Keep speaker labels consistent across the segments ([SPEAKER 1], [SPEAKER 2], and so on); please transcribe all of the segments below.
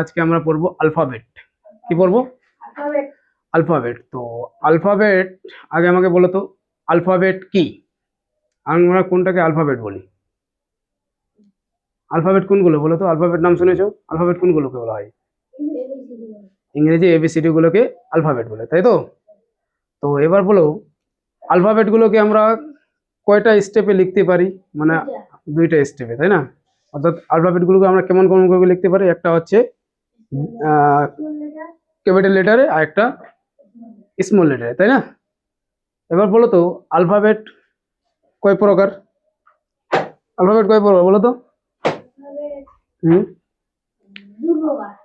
[SPEAKER 1] আজকে আমরা পড়বো অ্যালফাবেট। কি পড়বো? অ্যালফাবেট। তো অ্যালফাবেট, আগে আমাকে বলো তো অ্যালফাবেট কি? আমরা কোনটাকে অ্যালফাবেট বলি? অ্যালফাবেট কোনগুলো বলো তো? অ্যালফাবেট নাম শুনেছো? অ্যালফাবেট কোনগুলোকে বলা হয়? ইংরেজি এবিসিডি গুলোকে অ্যালফাবেট বলে, তাই তো? তো এবার বলো, অ্যালফাবেট গুলোকে আমরা কয়টা স্টেপে লিখতে পারি? মানে দুইটা স্টেপে, তাই না? অর্থাৎ অ্যালফাবেট গুলোকে আমরা কেমন কেমন করে লিখতে পারি? একটা হচ্ছে ক্যাপিটাল লেটারে আর একটা স্মল লেটারে, তাই না? এবার বলো তো অ্যালফাবেট কয় প্রকার? অ্যালফাবেট কয় প্রকার বলো তো?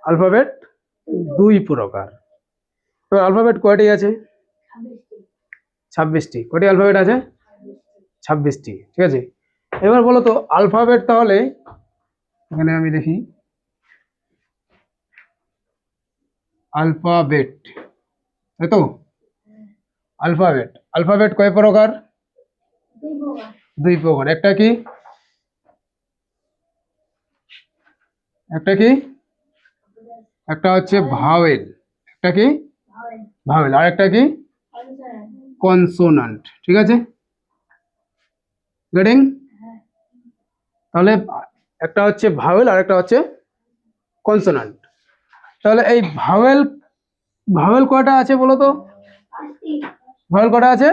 [SPEAKER 1] অ্যালফাবেট দুই প্রকার। তো অ্যালফাবেট কয়টি আছে? 26টি। কয়টি অ্যালফাবেট আছে? 26টি, ঠিক আছে। এবার বলো তো অ্যালফাবেট, তাহলে এখানে আমি দেখি অ্যালফাবেট, তাই তো? অ্যালফাবেট অ্যালফাবেট কয় প্রকার? দুই প্রকার। একটা কি? একটা কি? একটা হচ্ছে ভাওয়েল। একটা কি? ভাওয়েল। আর একটা কি? কনসোনান্ট। ঠিক আছে, গেটিং? তাহলে একটা হচ্ছে ভাওয়েল আর একটা হচ্ছে কনসোনান্ট। তাহলে এই ভাওয়েল, ভাওয়েল কয়টা আছে বলো তো? ভাওয়েল কয়টা আছে?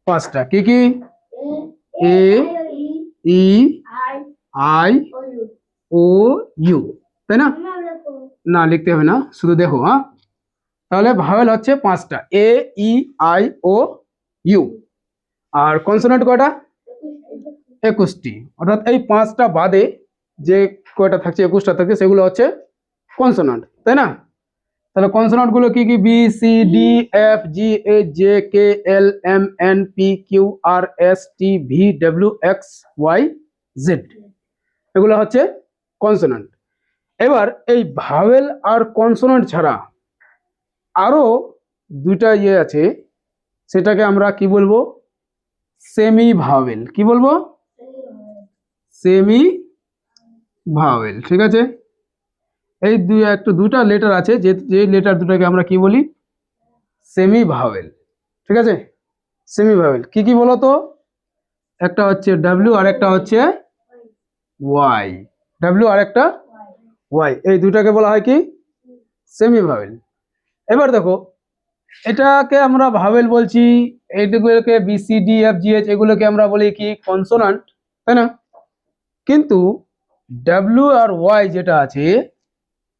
[SPEAKER 1] 5টা। কি কি? এ, ই, আই, ও, ইউ, তাই না? না, লিখতে হবে না, শুধু দেখো। হ্যাঁ, তাহলে ভাওয়েল হচ্ছে 5টা, A, E, I, O, U. আর কনসোনেন্ট কয়টা? 21টি। অর্থাৎ এই 5টা বাদে যে কয়টা থাকছে, 21টা থাকছে, সেগুলো হচ্ছে কনসোনেন্ট, তাই না? তাহলে কনসোনেন্ট গুলো কি কি? B, C, D, F, G, H, J, K, L, M, N, P, Q, R, S, T, V, W, X, Y, Z. এগুলো হচ্ছে কনসোনেন্ট। এবার এই ভাওয়েল আর কনসোনেন্ট ছাড়া আরো দুইটা আছে, সেটাকে আমরা কি বলবো? Semi vowel. কি বলবো? Semi vowel. ঠিক আছে, এই দুইটা লেটার আছে, যে লেটার দুটাকে আমরা কি বলি? Semi vowel. ঠিক আছে, সেমি ভাওয়েল কি কি বলো তো? একটা হচ্ছে ডাব্লিউ আর একটা হচ্ছে ওয়াই। ডাব্লিউ আর একটা ওয়াই, এই দুটাকে বলা হয় কি? Semi vowel. এবার দেখো, এটাকে আমরা ভাওয়েল বলছি, এইগুলোকে B, C, D, F, G, H, এগুলোকে আমরা বলি কি? কনসোনান্ট, তাই না? কিন্তু ডাব্লিউ আর ওয়াই যেটা আছে,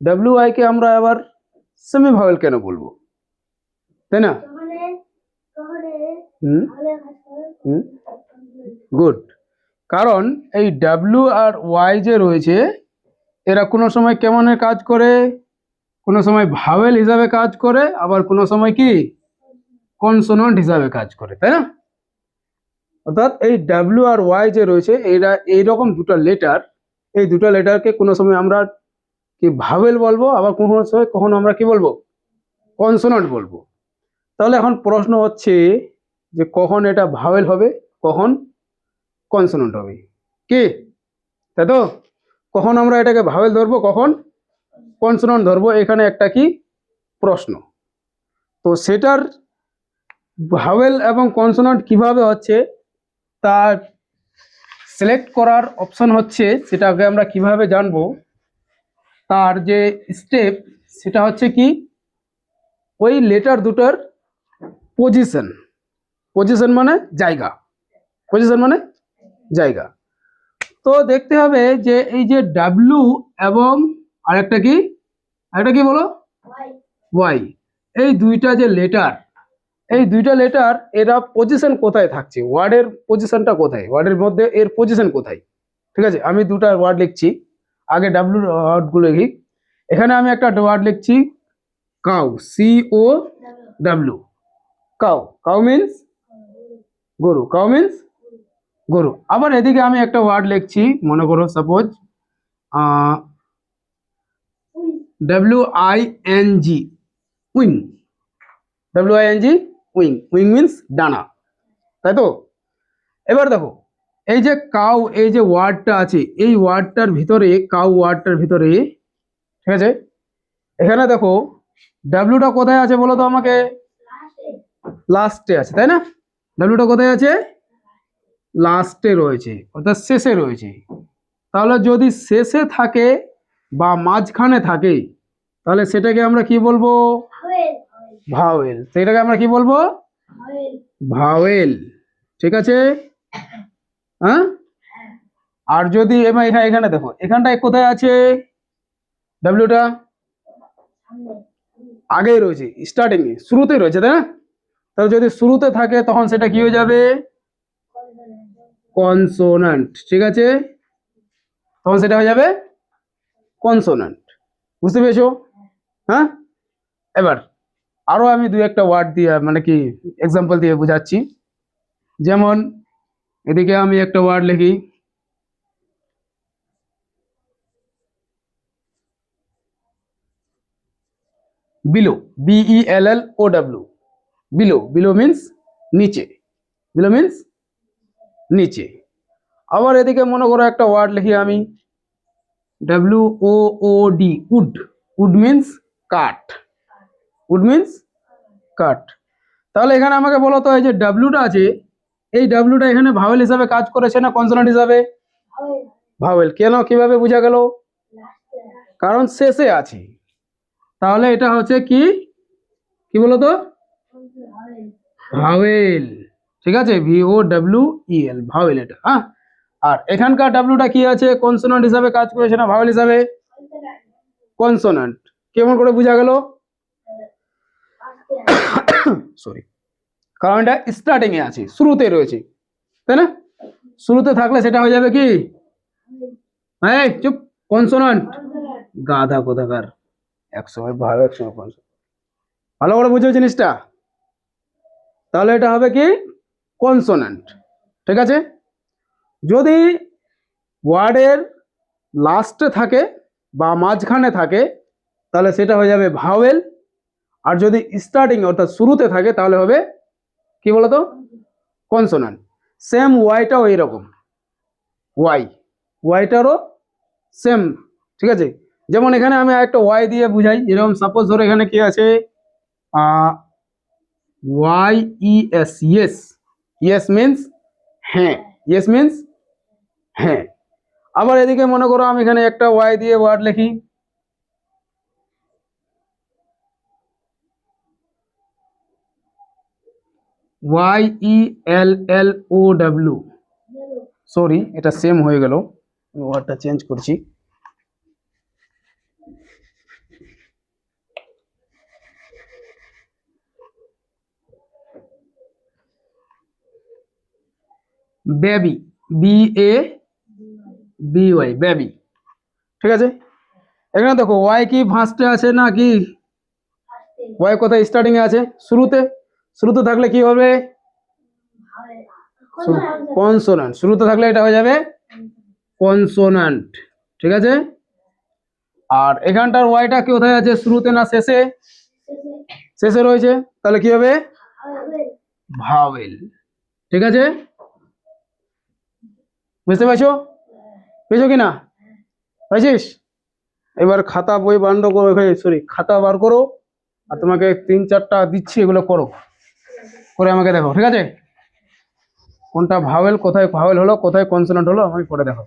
[SPEAKER 1] ডাব্লিউ ওয়াই কে আমরা আবার সেমি ভাওয়েল কেন বলবো, তাই না? গুড। কারণ এই ডাব্লিউ আর ওয়াই যে রয়েছে, এরা কোনো সময় কেমনের কাজ করে? কোনো সময় ভাওয়েল হিসাবে কাজ করে, আবার কোনো সময় কি? কনসোনেন্ট হিসাবে কাজ করে, তাই না? অর্থাৎ এই ডাব্লিউ আর ওয়াই যে রয়েছে, এরা এইরকম দুটো লেটার, এই দুটো লেটারকে কোনো সময় আমরা কি ভাওয়েল বলবো, আবার কোনো সময় কখনো আমরা কি বলবো? কনসোনেন্ট বলবো। তাহলে এখন প্রশ্ন হচ্ছে যে কখন এটা ভাওয়েল হবে, কখন কনসোনেন্ট হবে, কি? তাই তো? কখন আমরা এটাকে ভাওয়েল ধরবো, কখন কনসোনেন্ট ধরবো, এখানে একটা কি প্রশ্ন। তো সেটার ভাওয়েল এবং কনসোনেন্ট কিভাবে হচ্ছে তার সিলেক্ট করার অপশন হচ্ছে, সেটাকে আমরা কিভাবে জানবো? তার যে স্টেপ, সেটা হচ্ছে কি? ওই লেটার দুটার পজিশন। পজিশন মানে জায়গা। পজিশন মানে জায়গা। তো দেখতে হবে যে এই যে ডাব্লিউ এবং আরেকটা কি, আরেকটা কি বলো? ওয়াই। এই দুইটা যে লেটার, এই দুইটা লেটার এরা পজিশন কোথায় থাকছে? ওয়ার্ডের পজিশনটা কোথায়? ওয়ার্ডের মধ্যে এর পজিশন কোথায়? ঠিক আছে, আমি দুটা ওয়ার্ড লিখছি, আগে ডাব্লিউ ওয়ার্ডগুলো লিখি। এখানে আমি একটা ওয়ার্ড লিখছি cow, C O W. Cow, cow means গরু। কাউ মিন্স গরু। আবার এদিকে আমি একটা ওয়ার্ড লিখছি, মনে করো suppose W I N G, wing. W I N G, wing. Wing means ডানা, তাই তো? এবার দেখো, এই যে কাউ, এই যে ওয়ার্ডটা আছে, এই ওয়ার্ডটার ভিতরে, কাউ ওয়ার্ডটার ভিতরে, ঠিক আছে। এখানে দেখো ডাব্লিউটা কোথায় আছে বলো তো আমাকে? লাস্টে আছে, তাই না? ডাব্লিউটা কোথায় আছে? লাস্টে রয়েছে, অর্থাৎ শেষে রয়েছে। তাহলে যদি শেষে থাকে বা মাঝখানে থাকে তাহলে সেটাকে আমরা কি বলবো? ভাওয়েল। সেটাকে আমরা কি বলবো? ভাওয়েল। ঠিক আছে। হ্যাঁ। আর যদি এখানে এখানে দেখো এখানটায় কোথায় আছে ডাব্লিউটা? আগেই রয়েছে, স্টার্টিং এ, শুরুতে রয়েছে, তাই না? তাহলে যদি শুরুতে থাকে তখন সেটা কি হয়ে যাবে? কনসোনান্ট। ঠিক আছে, তখন সেটা হয়ে যাবে কনসোনান্ট। বুঝতে পেরেছো? হ্যাঁ। এবার আরো আমি দুই একটা ওয়ার্ড দিয়ে মানে কি এক্সাম্পল দিয়ে বোঝাচ্ছি। যেমন এদিকে আমি একটা ওয়ার্ড লিখি, below, BELLOW। Below, below means নিচে, বিলো মিন্স নিচে। আবার এদিকে মনে করো একটা ওয়ার্ড লিখি আমি, WOOD, উড। উড মিন্স কাঠ, উড মিন্স কাঠ। তাহলে এখানে আমাকে বলো তো এই যে ডাব্লিউটা আছে, এই ডাব্লিউটা এখানে ভাওয়েল হিসাবে কাজ করেছে না কনসোনেন্ট হিসাবে? ভাওয়েল। কেন, কিভাবে বোঝা গেল? কারণ শেষে আছে। তাহলে এটা হচ্ছে কি, কি বলো তো? ভাওয়েল। ঠিক আছে, VOWEL, ভাওয়েল এটা। হ্যাঁ। আর এখানকার ডাব্লিউটা কি আছে? কনসোনেন্ট হিসাবে কাজ করেছে না ভাওয়েল হিসাবে? কনসোনেন্ট। কেমন করে বোঝা গেল? সরি, কারণ এটা স্টার্টিং এ আছে, শুরুতে রয়েছে, তাই না? শুরুতে থাকলে সেটা হয়ে যাবে কি? এই চুপ, কনসোনান্ট। গাধা কোথাকার, একসময় ভালো একসময় কনসোনান্ট। ভালো করে বুঝো জিনিসটা। তাহলে এটা হবে কি? কনসোনান্ট। ঠিক আছে। যদি ওয়ার্ডের লাস্টে থাকে বা মাঝখানে থাকে তাহলে সেটা হয়ে যাবে ভাওয়েল। আর যদি স্টার্টিং অর্থাৎ শুরুতে থাকে তাহলে হবে কি বলতো? কনসোনান্ট। সেম ওয়াইটাও এইরকম, ওয়াইটারও সেম। ঠিক আছে। যেমন এখানে আমি একটা ওয়াই দিয়ে বুঝাই, যেরকম সাপোজ ধরো এখানে কি আছে, YES, ইয়েস। ইয়েস মিন্স হ্যাঁ, ইয়েস মিন্স হ্যাঁ। আবার এদিকে মনে করো আমি এখানে একটা ওয়াই দিয়ে ওয়ার্ড লিখি, YELLOW। সরি, এটা সেম হয়ে গেল, ওয়ার্ডটা চেঞ্জ করছি। Baby, BABY, baby. ঠিক আছে। এখানে দেখো ওয়াই কি ফার্স্টে আছে না কি? ওয়াই কোথায় স্টার্টিং এ আছে? শুরুতে। শুরুতে থাকলে কি হবে? কনসোনান্ট। শুরুতে থাকলে এটা হয়ে যাবে কনসোনান্ট। ঠিক আছে। আর এখানটার ওয়াইটা কোথায় আছে? শুরুতে না শেষে? শেষে রয়েছে, তাহলে কি হবে? ভাওয়েল। ঠিক আছে, বুঝতে পারছো? পেয়েছো কিনা? পাইছিস? এবার খাতা বই বন্ধ করো, সরি খাতা বার করো, আর তোমাকে 3-4টা দিচ্ছি, এগুলো করো, করে আমাকে দেখো। ঠিক আছে, কোনটা ভাওয়েল, কোথায় ভাওয়েল হলো, কোথায় কনসোনেন্ট হলো, আমাকে করে দেখো।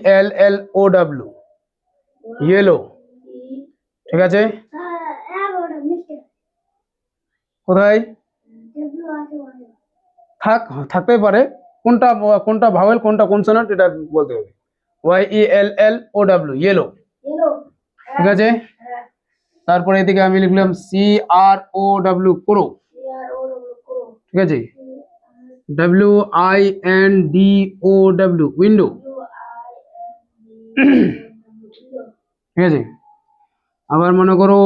[SPEAKER 1] YELLOW, yellow. ঠিক আছে, কোথায় থাকতেই পারে, কোনটা কোনটা ভাওয়েল কোনটা কনসোনেন্ট এটা বলতে হবে। YELLOW, yellow. ঠিক আছে। তারপরে এদিকে আমি লিখলাম CROW, ক্রো। ঠিক আছে। WINDOW, window. ঠিক আছে। আবার মনে করো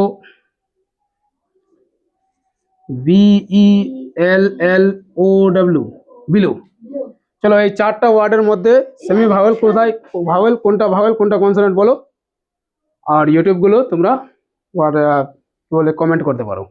[SPEAKER 1] BELLOW, বিলো। চলো এই চারটা ওয়ার্ডের মধ্যে সেমি ভাওয়েল কোথায়, ভাওয়েল কোনটা কনসোনেন্ট বলো। আর ইউটিউব গুলো তোমরা কি বলে কমেন্ট করতে পারো।